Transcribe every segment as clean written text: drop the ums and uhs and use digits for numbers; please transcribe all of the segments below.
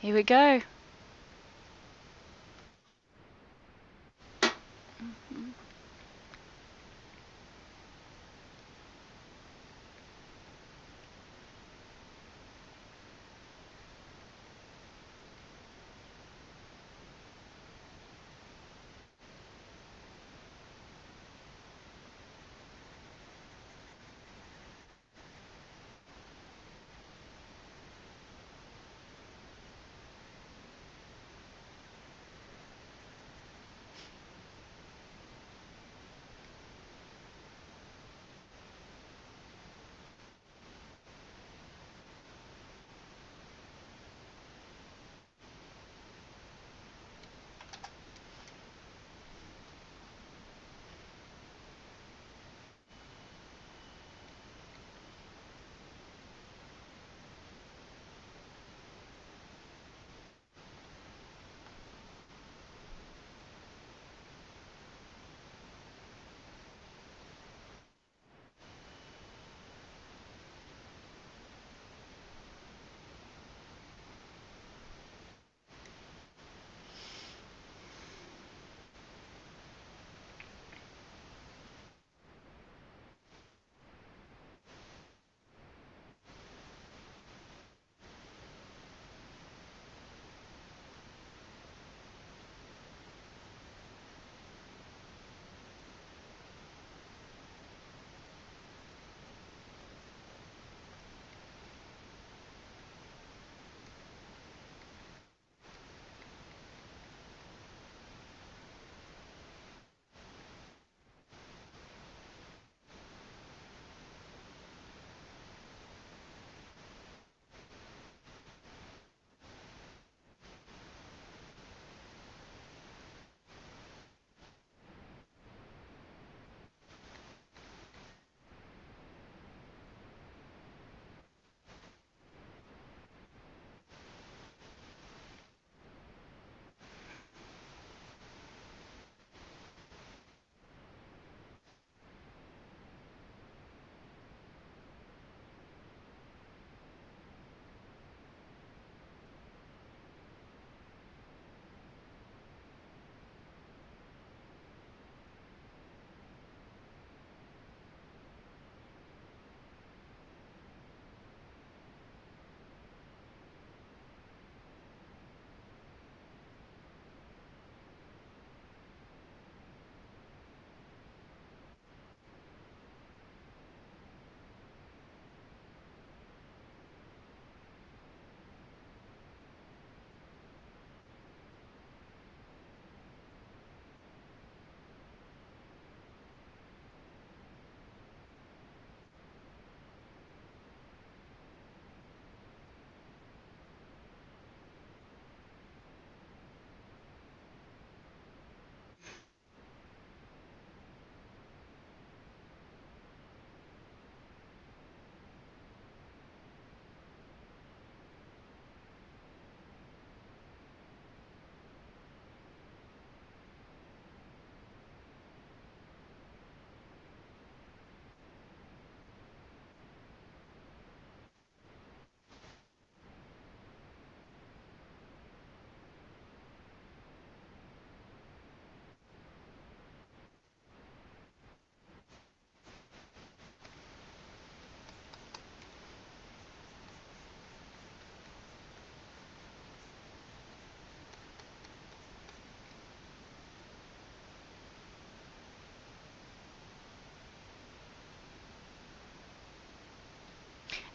Here we go.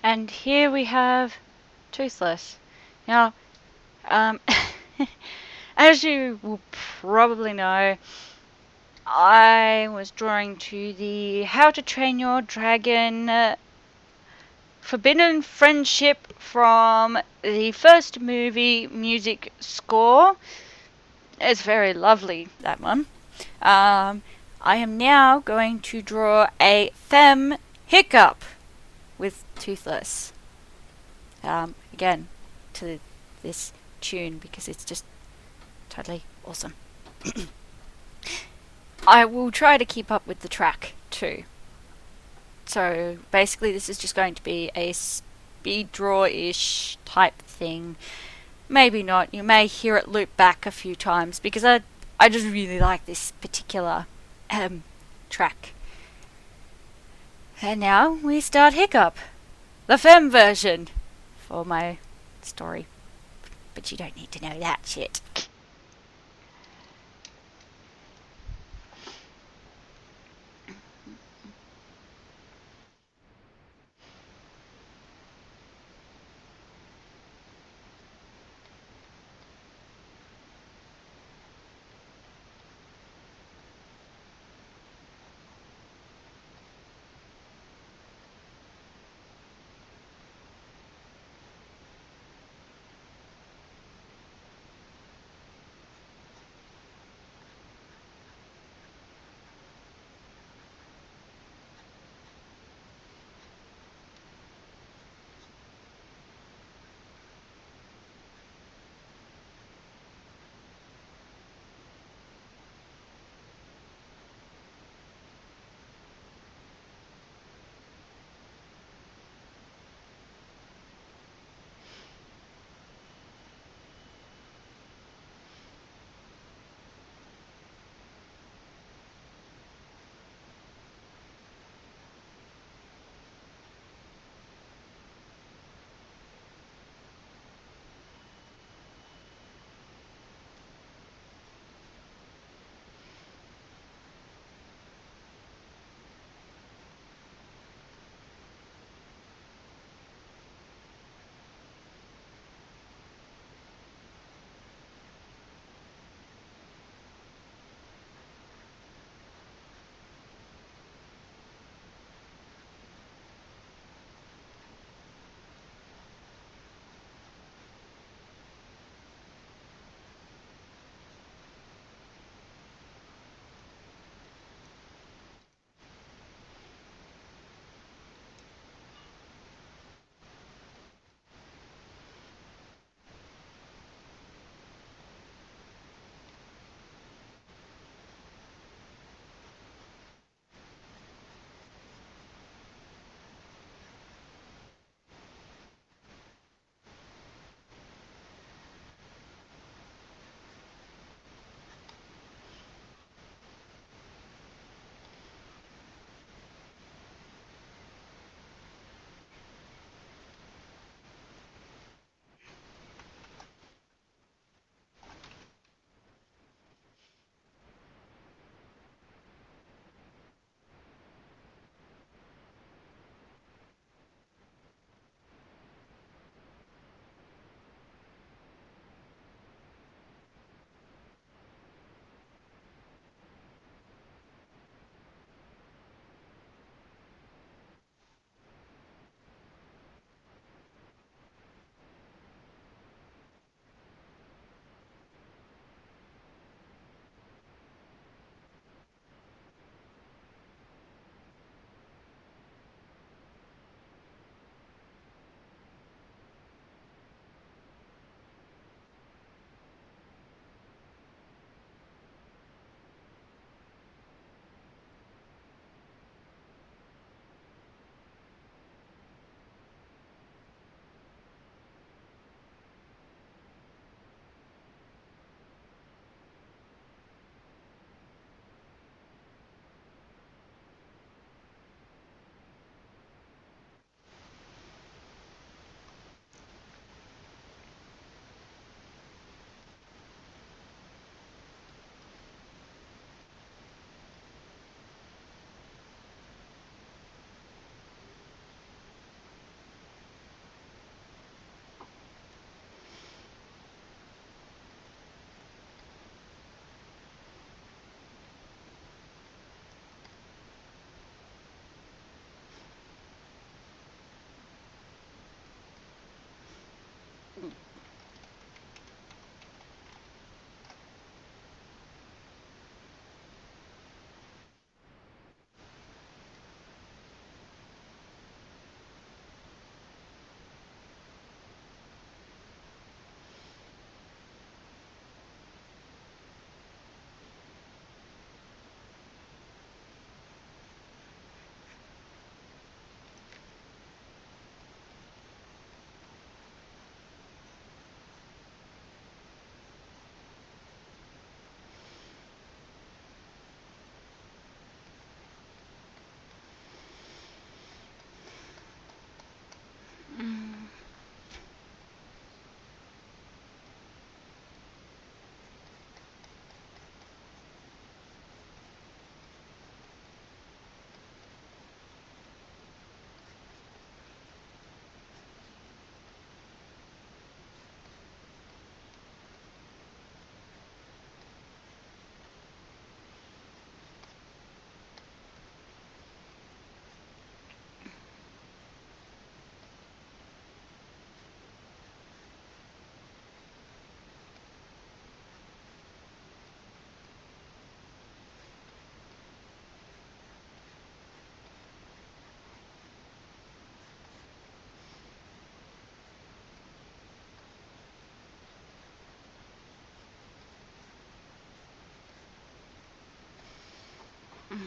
And here we have Toothless. Now, um, as you will probably know, I was drawing to the How to Train Your Dragon Forbidden Friendship from the first movie music score. It's very lovely, that one. I am now going to draw a Femme Hiccup with Toothless. Again, to this tune because it's just totally awesome. I will try to keep up with the track too. So basically, this is just going to be a speed draw-ish type thing. maybe not. You may hear it loop back a few times because I just really like this particular track. And now we start Hiccup, the femme version, for my story. But you don't need to know that shit.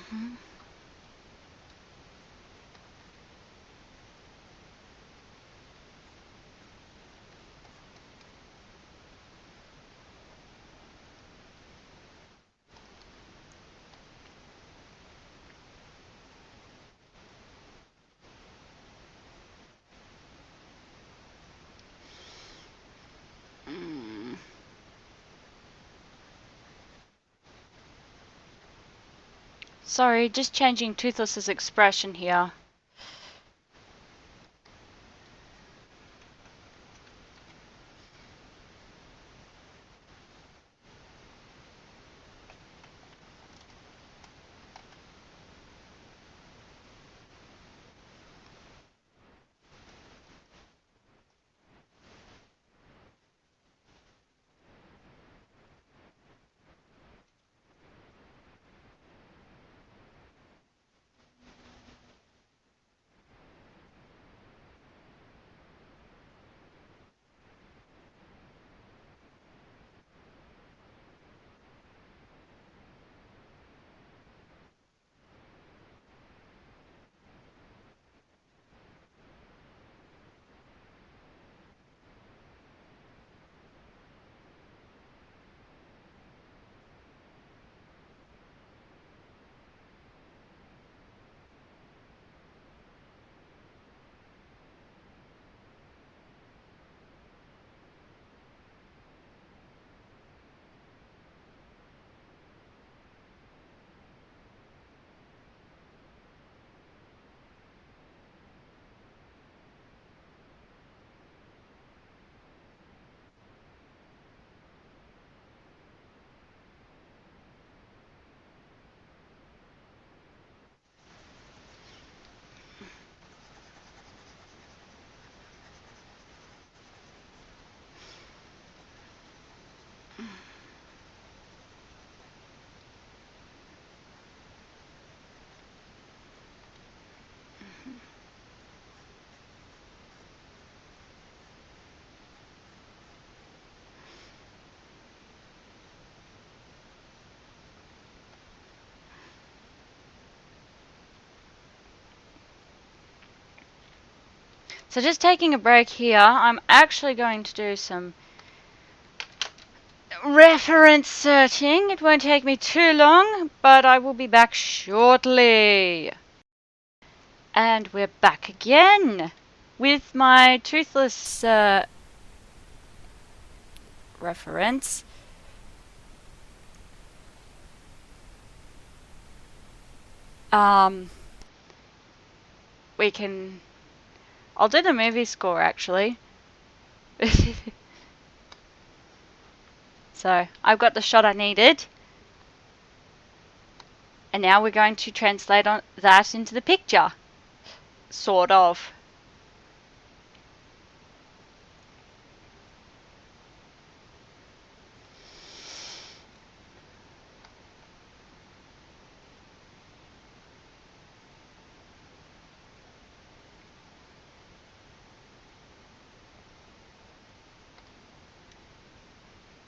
Mhm. Mm. Sorry, just changing Toothless's expression here. So just taking a break here, I'm actually going to do some reference searching. It won't take me too long, but I will be back shortly. And we're back again with my Toothless reference. Um, we can. I'll do the movie score actually. So I've got the shot I needed. And now we're going to translate on that into the picture. Sort of.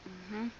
Mhm.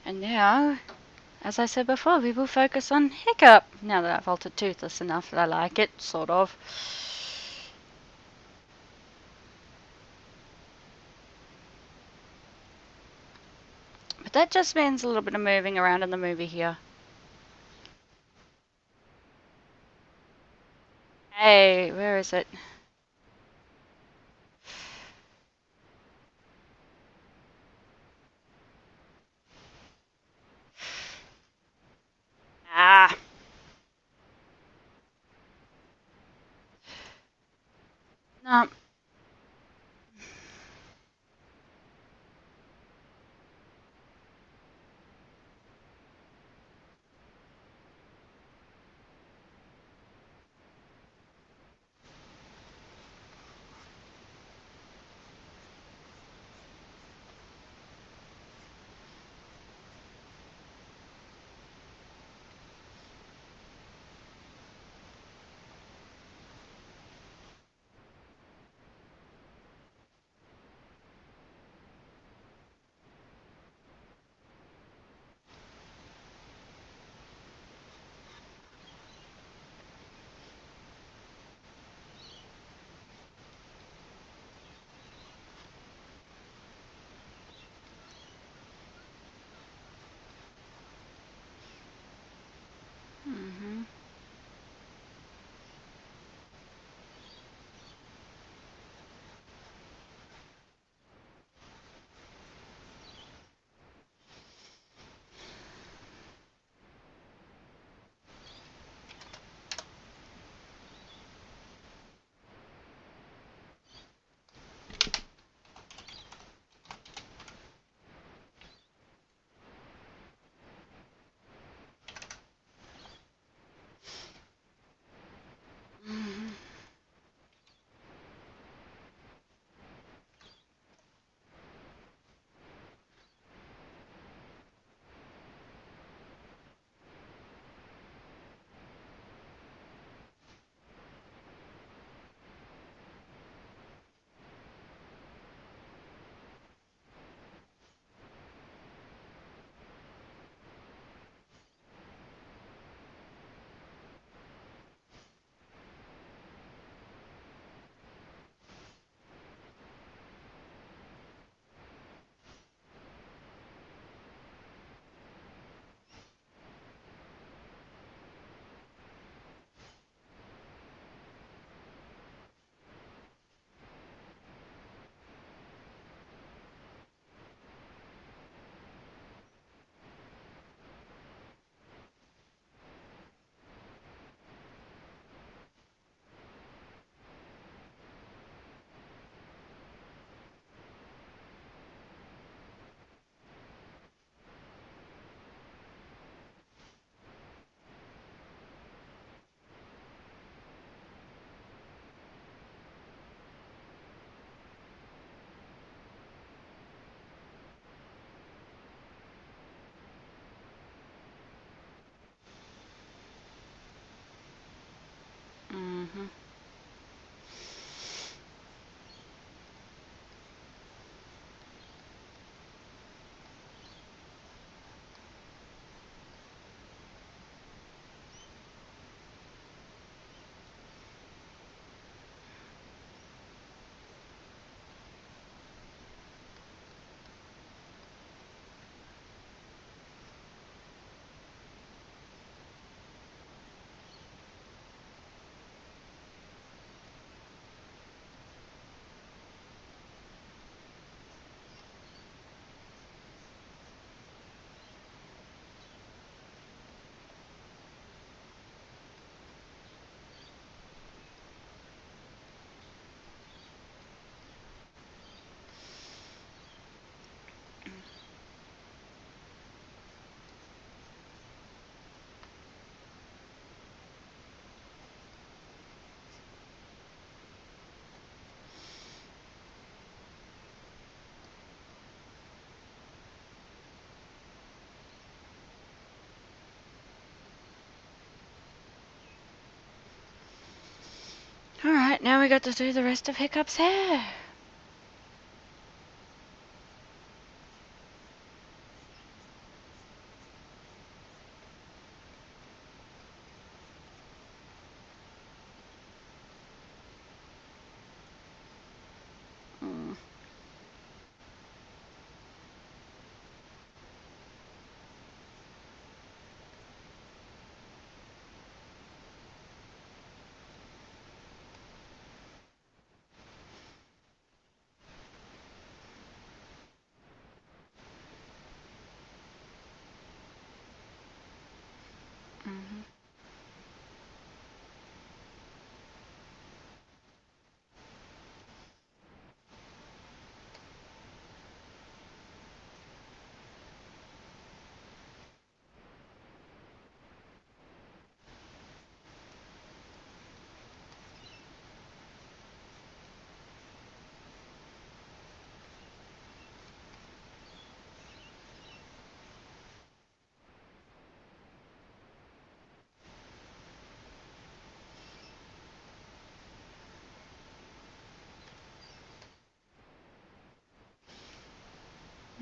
And now, as I said before, we will focus on Hiccup. Now that I've altered Toothless enough that I like it, sort of. But that just means a little bit of moving around in the movie here. Hey, where is it? Ah. No. Mm-hmm. Mm-hmm. Mm-hmm. Alright, now we got to do the rest of Hiccup's hair.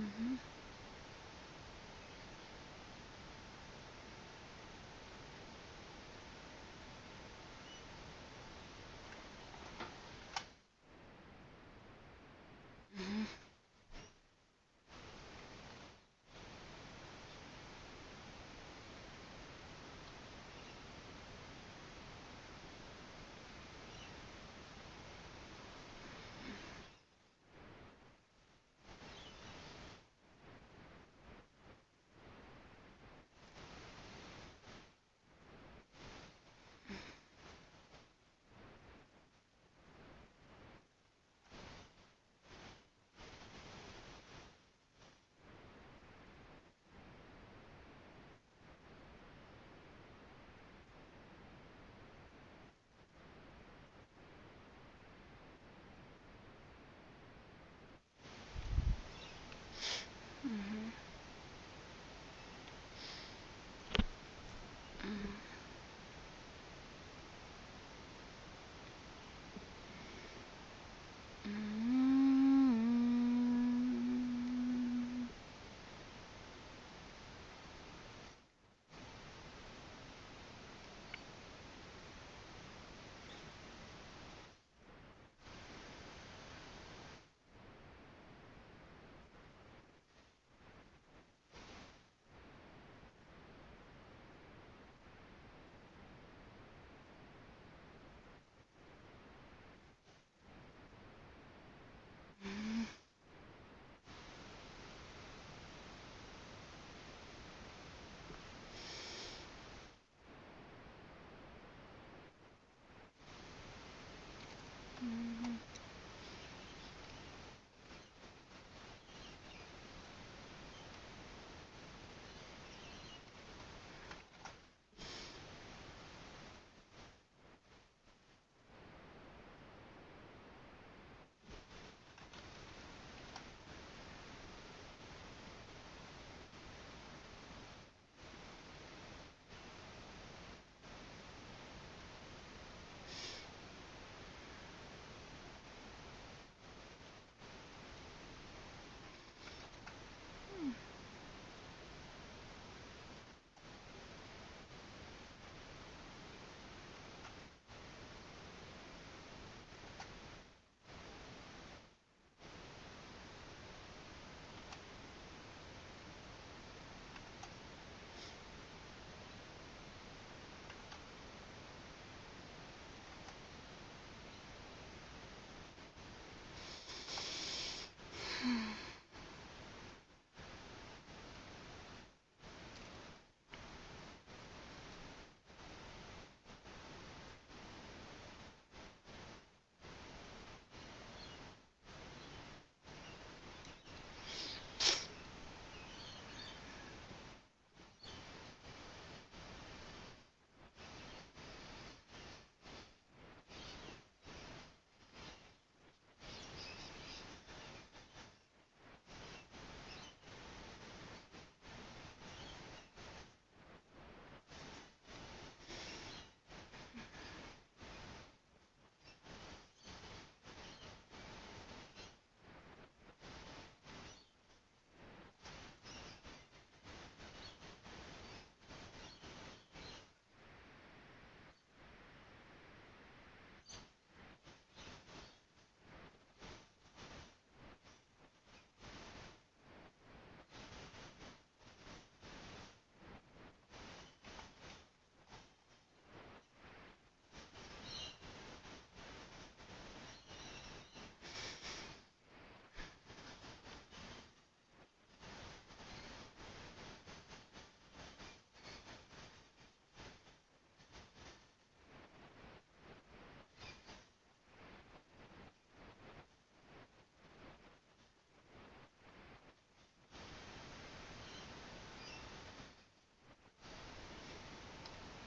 Mhm. Mhm. Mhm. Mhm. Mhm.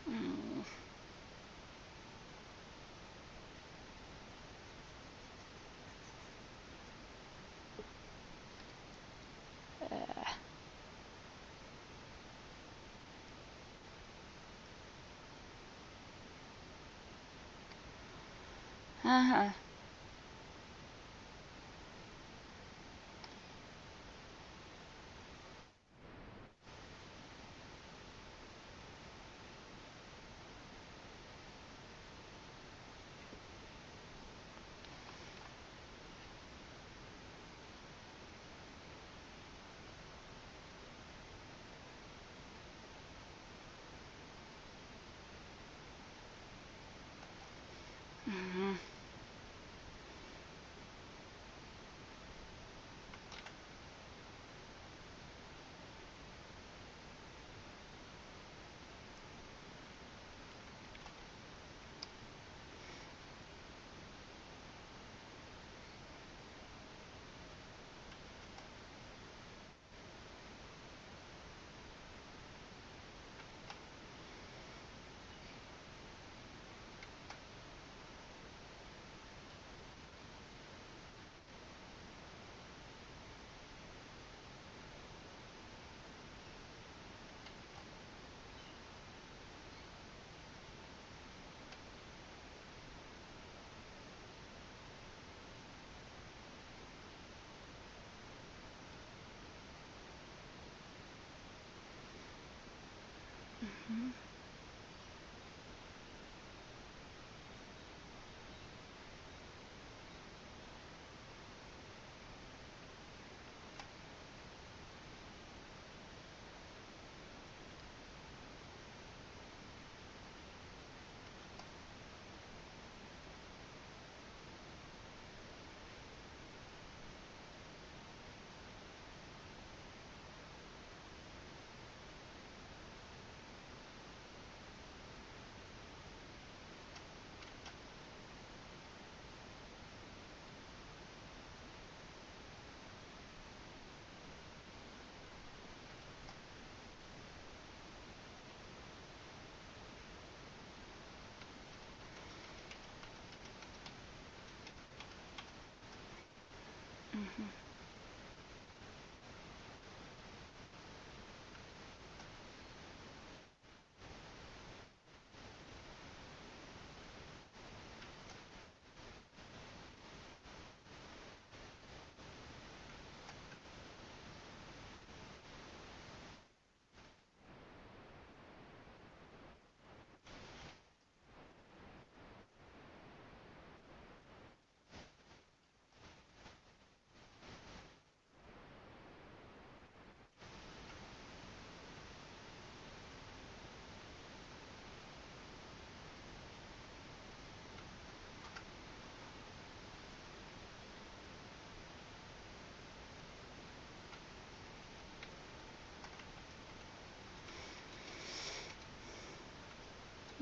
Mm. Uh-huh.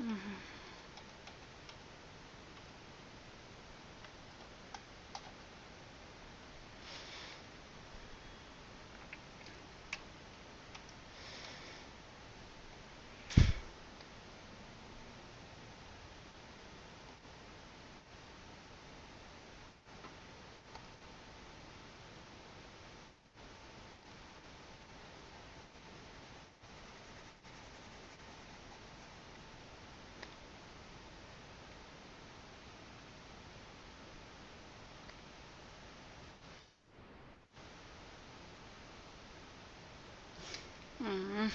Mm. Mm.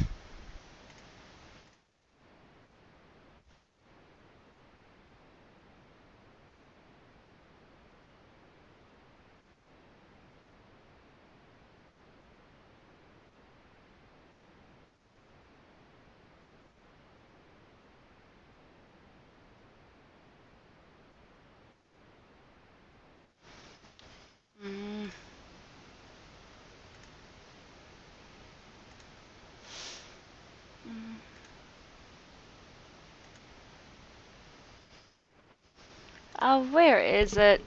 Mm. Oh, where is it?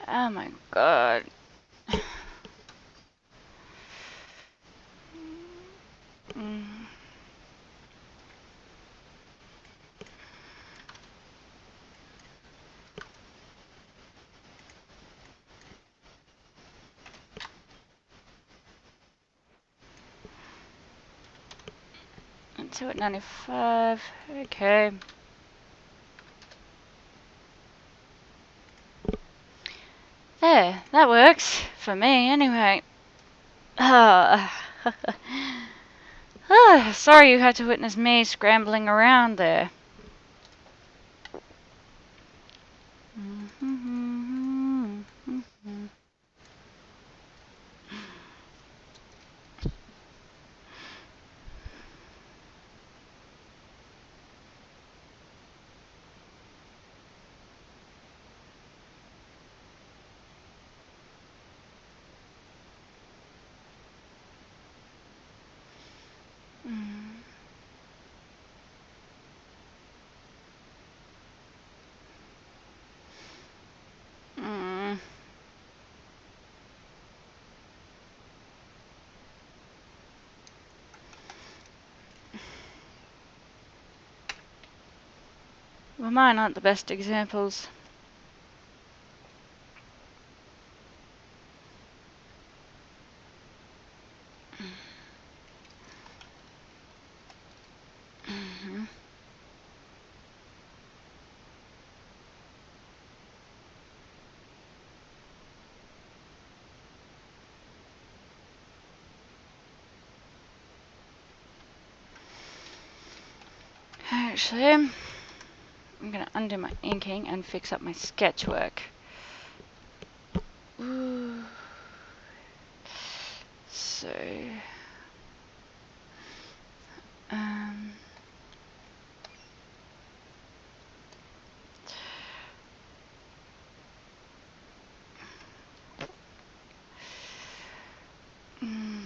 Oh my god. Mm. And 2 at 95. Okay. There, that works. For me, anyway. Sorry you had to witness me scrambling around there. Mm. Well, mine aren't the best examples. Actually, I'm gonna undo my inking and fix up my sketchwork. Ooh. So, um, mm,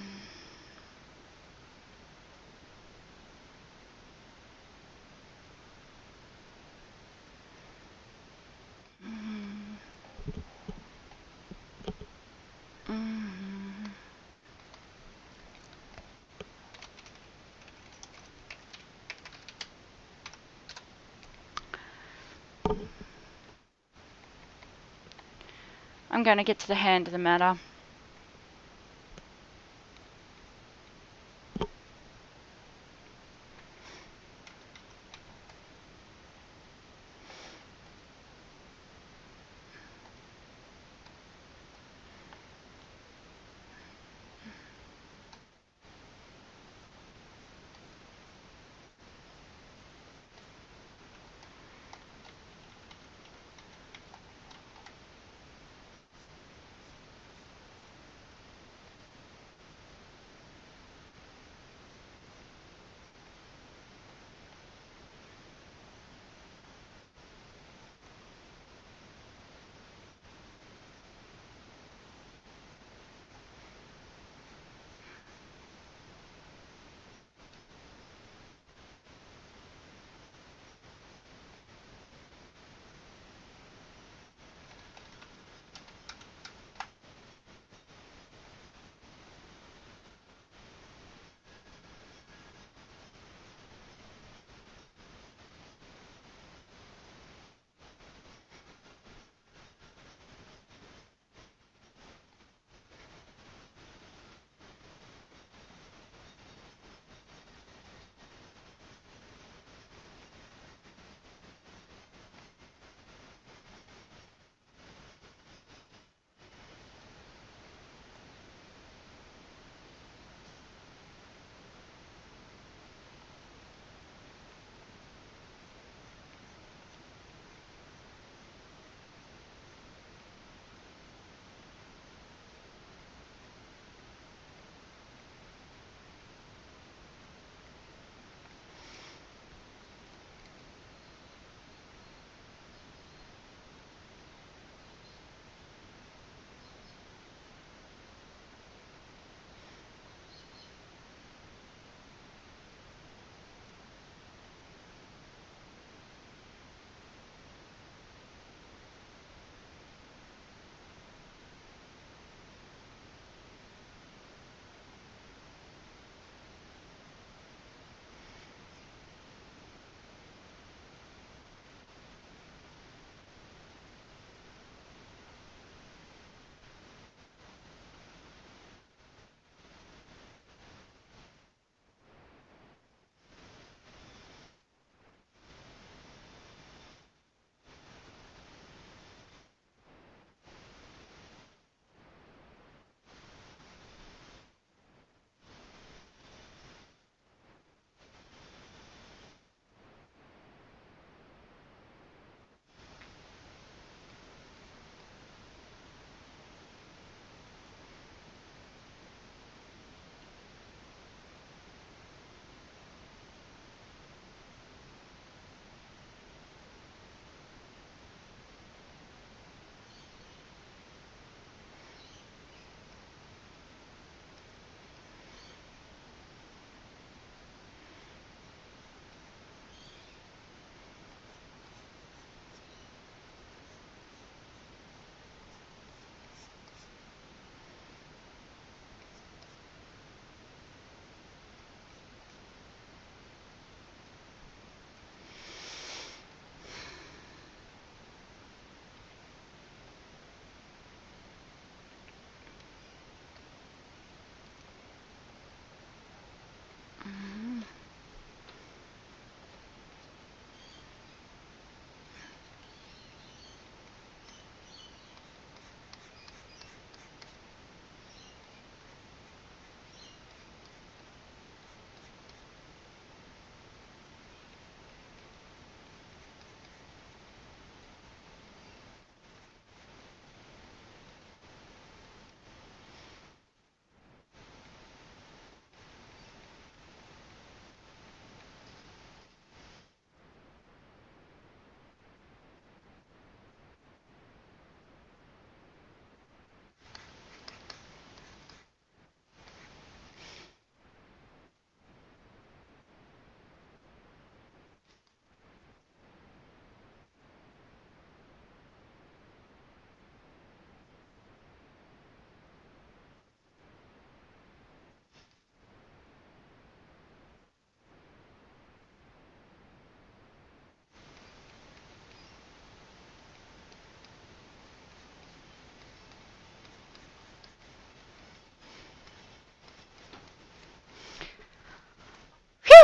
mm, mm. I'm gonna get to the hand of the matter.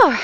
Whew.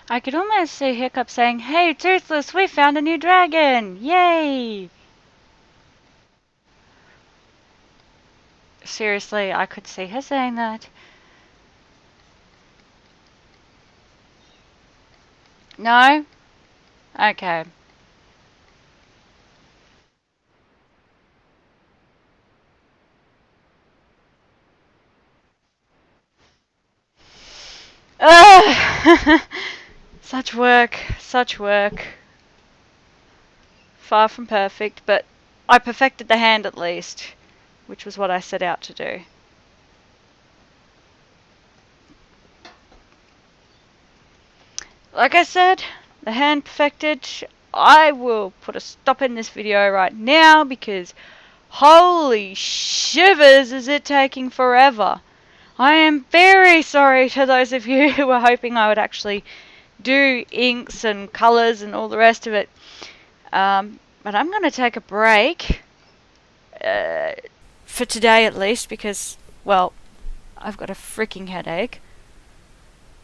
I could almost see Hiccup saying, "Hey, Toothless, we found a new dragon! Yay!" Seriously, I could see her saying that. No? Okay. Ugh! Such work, such work. Far from perfect, but I perfected the hand at least, which was what I set out to do. Like I said, the hand perfected. I will put a stop in this video right now because holy shivers is it taking forever. I am very sorry to those of you who were hoping I would actually do inks and colours and all the rest of it. But I'm going to take a break for today at least because, well, I've got a freaking headache.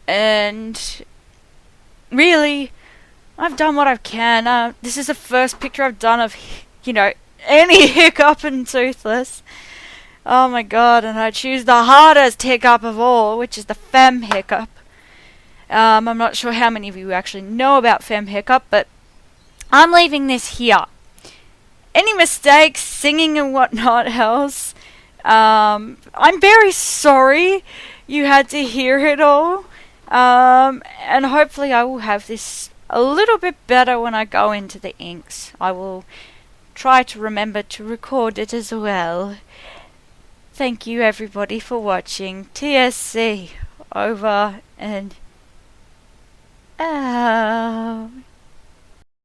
And really, I've done what I can. This is the first picture I've done of, any Hiccup and Toothless. Oh my god, and I choose the hardest Hiccup of all, which is the Fem Hiccup. I'm not sure how many of you actually know about Fem Hiccup, but I'm leaving this here. Any mistakes, singing and whatnot else, I'm very sorry you had to hear it all. And hopefully I will have this a little bit better when I go into the inks. I will try to remember to record it as well. Thank you everybody for watching. TSC over and out.